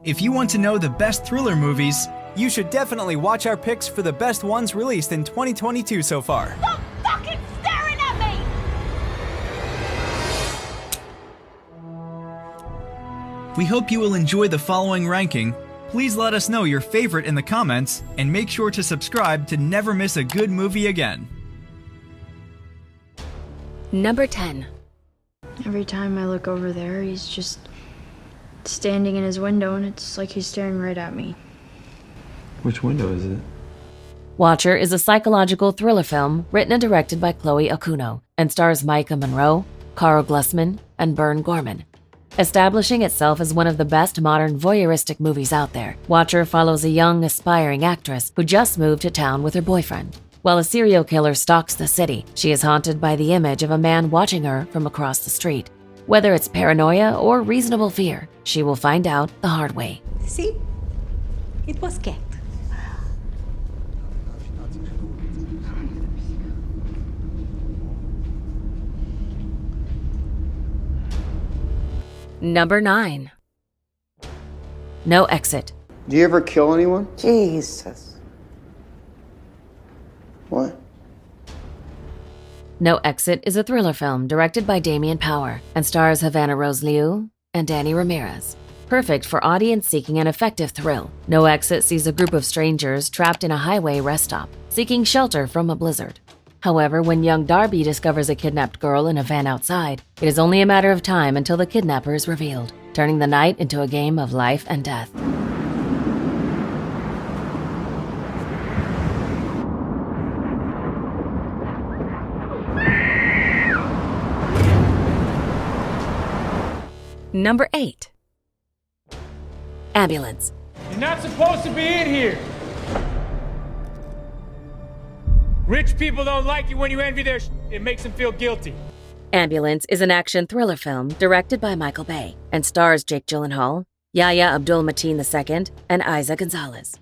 If you want to know the best thriller movies, you should definitely watch our picks for the best ones released in 2022 so far. Stop fucking staring at me! we hope you will enjoy the following ranking. Please let us know your favorite in the comments, and make sure to subscribe to never miss a good movie again. Number 10. Every time I look over there, he's just standing in his window, and it's like he's staring right at me. Which window is it? Watcher is a psychological thriller film written and directed by Chloe Okuno and stars Micah Monroe, Carl Glusman, and Bern Gorman. Establishing itself as one of the best modern voyeuristic movies out there, Watcher follows a young, aspiring actress who just moved to town with her boyfriend. While a serial killer stalks the city, she is haunted by the image of a man watching her from across the street. Whether it's paranoia or reasonable fear, she will find out the hard way. See? It was cat. Number 9. No Exit. Do you ever kill anyone? Jesus. What? No Exit is a thriller film directed by Damien Power and stars Havana Rose Liu and Danny Ramirez. Perfect for audience seeking an effective thrill, No Exit sees a group of strangers trapped in a highway rest stop, seeking shelter from a blizzard. However, when young Darby discovers a kidnapped girl in a van outside, it is only a matter of time until the kidnapper is revealed, turning the night into a game of life and death. Number 8. Ambulance. You're not supposed to be in here! Rich people don't like you when you envy their shit. It makes them feel guilty. Ambulance is an action thriller film directed by Michael Bay and stars Jake Gyllenhaal, Yahya Abdul-Mateen II, and Isa Gonzalez.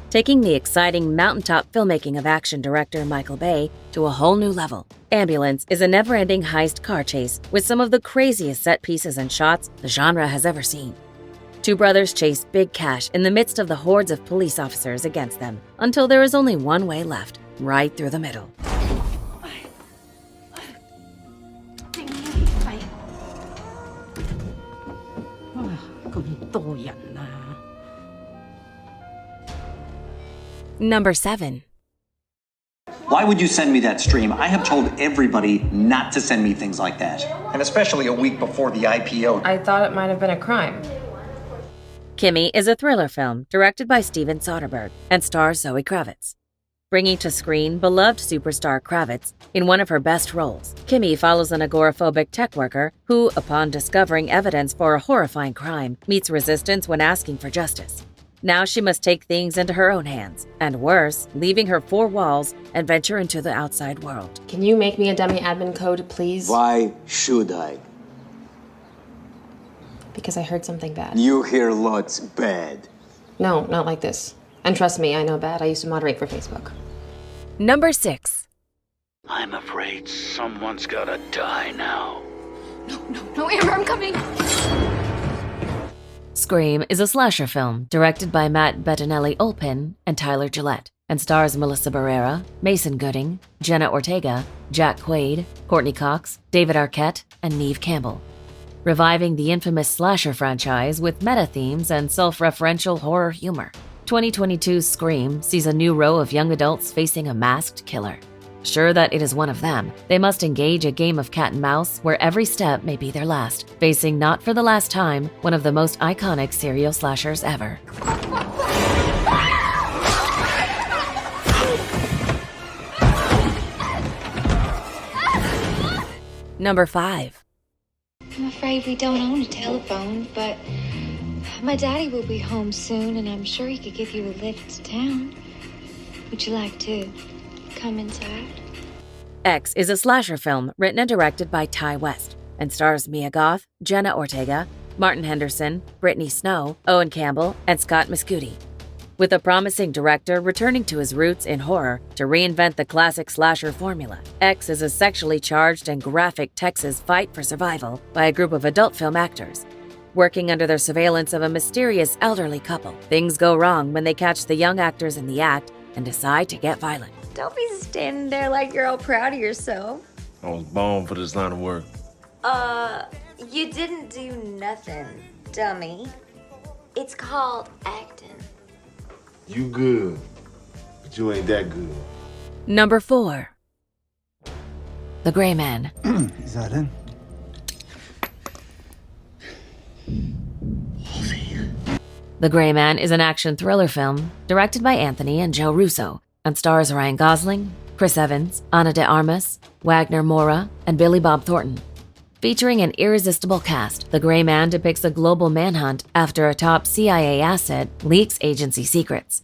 Taking the exciting mountaintop filmmaking of action director Michael Bay to a whole new level, Ambulance is a never-ending heist car chase with some of the craziest set pieces and shots the genre has ever seen. Two brothers chase big cash in the midst of the hordes of police officers against them until there is only one way left, right through the middle. Number 7. Why would you send me that stream? I have told everybody not to send me things like that. And especially a week before the IPO. I thought it might have been a crime. Kimi is a thriller film directed by Steven Soderbergh and stars Zoe Kravitz. Bringing to screen beloved superstar Kravitz in one of her best roles, Kimi follows an agoraphobic tech worker who, upon discovering evidence for a horrifying crime, meets resistance when asking for justice. Now she must take things into her own hands, and worse, leaving her four walls and venture into the outside world. Can you make me a dummy admin code, please? Why should I? Because I heard something bad. You hear lots bad. No, not like this. And trust me, I know bad. I used to moderate for Facebook. Number 6. I'm afraid someone's gotta die now. No, Amber, I'm coming! Scream is a slasher film directed by Matt Bettinelli-Olpin and Tyler Gillette and stars Melissa Barrera, Mason Gooding, Jenna Ortega, Jack Quaid, Courtney Cox, David Arquette, and Neve Campbell. Reviving the infamous slasher franchise with meta themes and self-referential horror humor, 2022's Scream sees a new row of young adults facing a masked killer. Sure that it is one of them, they must engage a game of cat and mouse where every step may be their last, facing not for the last time one of the most iconic serial slashers ever. Number 5. I'm afraid we don't own a telephone, but my daddy will be home soon, and I'm sure he could give you a lift to town. Would you like to come inside? X is a slasher film written and directed by Ty West and stars Mia Goth, Jenna Ortega, Martin Henderson, Brittany Snow, Owen Campbell, and Scott Mescudi. With a promising director returning to his roots in horror to reinvent the classic slasher formula, X is a sexually charged and graphic Texas fight for survival by a group of adult film actors. Working under their surveillance of a mysterious elderly couple, things go wrong when they catch the young actors in the act and decide to get violent. Don't be standing there like you're all proud of yourself. I was born for this line of work. You didn't do nothing, dummy. It's called acting. You good, but you ain't that good. Number 4. The Gray Man. Is that it? The Gray Man is an action thriller film directed by Anthony and Joe Russo and stars Ryan Gosling, Chris Evans, Ana de Armas, Wagner Moura, and Billy Bob Thornton. Featuring an irresistible cast, The Gray Man depicts a global manhunt after a top CIA asset leaks agency secrets.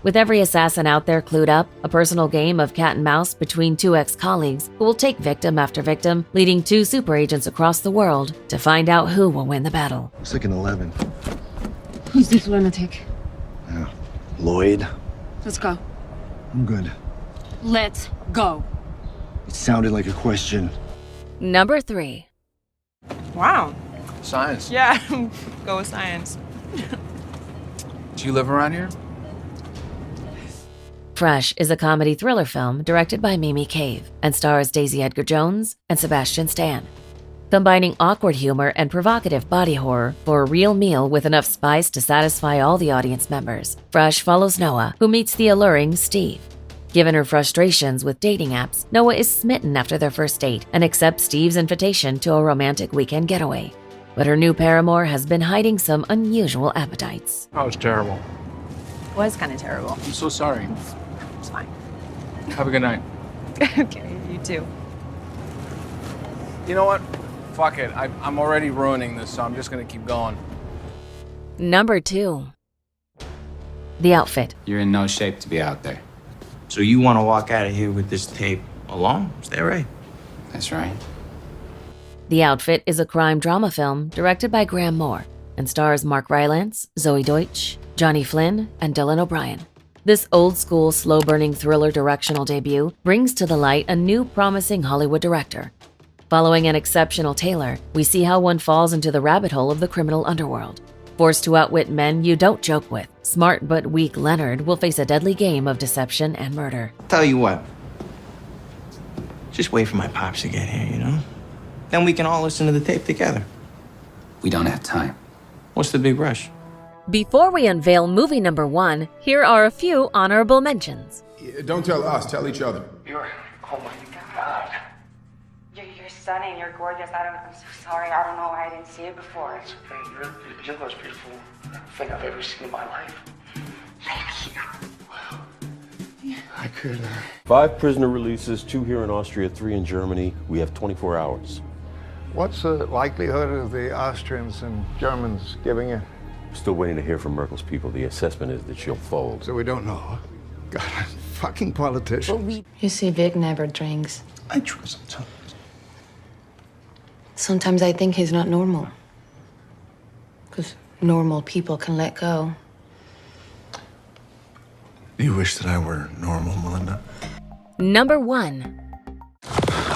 With every assassin out there clued up, a personal game of cat and mouse between two ex-colleagues who will take victim after victim, leading 2 super agents across the world to find out who will win the battle. It's like an 11. Who's this lunatic? Yeah. Lloyd. Let's go. I'm good. Let's go. It sounded like a question. Number 3. Wow. Science. Yeah, go with science. Do you live around here? Fresh is a comedy thriller film directed by Mimi Cave and stars Daisy Edgar-Jones and Sebastian Stan. Combining awkward humor and provocative body horror for a real meal with enough spice to satisfy all the audience members, Fresh follows Noah, who meets the alluring Steve. Given her frustrations with dating apps, Noah is smitten after their first date and accepts Steve's invitation to a romantic weekend getaway. But her new paramour has been hiding some unusual appetites. That was terrible. Was kind of terrible. I'm so sorry. It's fine. Have a good night. Okay, you too. You know what? Fuck it. I'm already ruining this, so I'm just gonna keep going. Number 2. The Outfit. You're in no shape to be out there. So you want to walk out of here with this tape alone? Is that right? That's right. The Outfit is a crime drama film directed by Graham Moore and stars Mark Rylance, Zoe Deutsch, Johnny Flynn, and Dylan O'Brien. This old-school, slow-burning thriller directional debut brings to the light a new promising Hollywood director. Following an exceptional Taylor, we see how one falls into the rabbit hole of the criminal underworld. Forced to outwit men you don't joke with, smart but weak Leonard will face a deadly game of deception and murder. Tell you what. Just wait for my pops to get here, you know? Then we can all listen to the tape together. We don't have time. What's the big rush? Before we unveil movie number 1, here are a few honorable mentions. Don't tell us, tell each other. Oh my God. You're stunning, you're gorgeous. I'm so sorry. I don't know why I didn't see it before. It's okay. You're the most beautiful thing I've ever seen in my life. Thank you. I could. 5 prisoner releases, 2 here in Austria, 3 in Germany. We have 24 hours. What's the likelihood of the Austrians and Germans giving in? Still waiting to hear from Merkel's people. The assessment is that she'll fold. So we don't know, huh? God, fucking politician. You see, Vic never drinks. I drink sometimes. Sometimes I think he's not normal. Because normal people can let go. You wish that I were normal, Melinda? Number 1.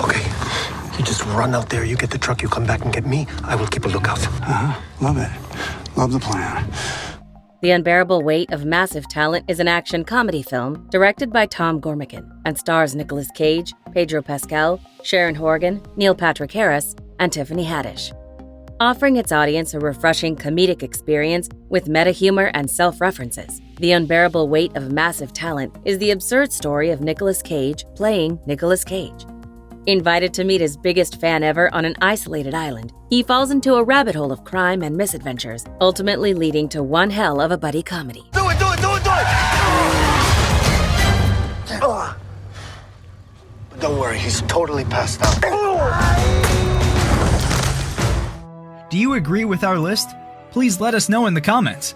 Okay, you just run out there, you get the truck, you come back and get me. I will keep a lookout. Love it. Love the plan. The Unbearable Weight of Massive Talent is an action comedy film directed by Tom Gormican and stars Nicolas Cage, Pedro Pascal, Sharon Horgan, Neil Patrick Harris, and Tiffany Haddish. Offering its audience a refreshing comedic experience with meta-humor and self-references, The Unbearable Weight of Massive Talent is the absurd story of Nicolas Cage playing Nicolas Cage. Invited to meet his biggest fan ever on an isolated island, he falls into a rabbit hole of crime and misadventures, ultimately leading to one hell of a buddy comedy. Do it! Don't worry, he's totally passed out. Do you agree with our list? Please let us know in the comments.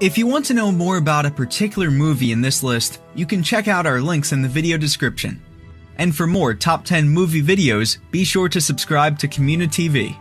If you want to know more about a particular movie in this list, you can check out our links in the video description. And for more top 10 movie videos, be sure to subscribe to communiTV.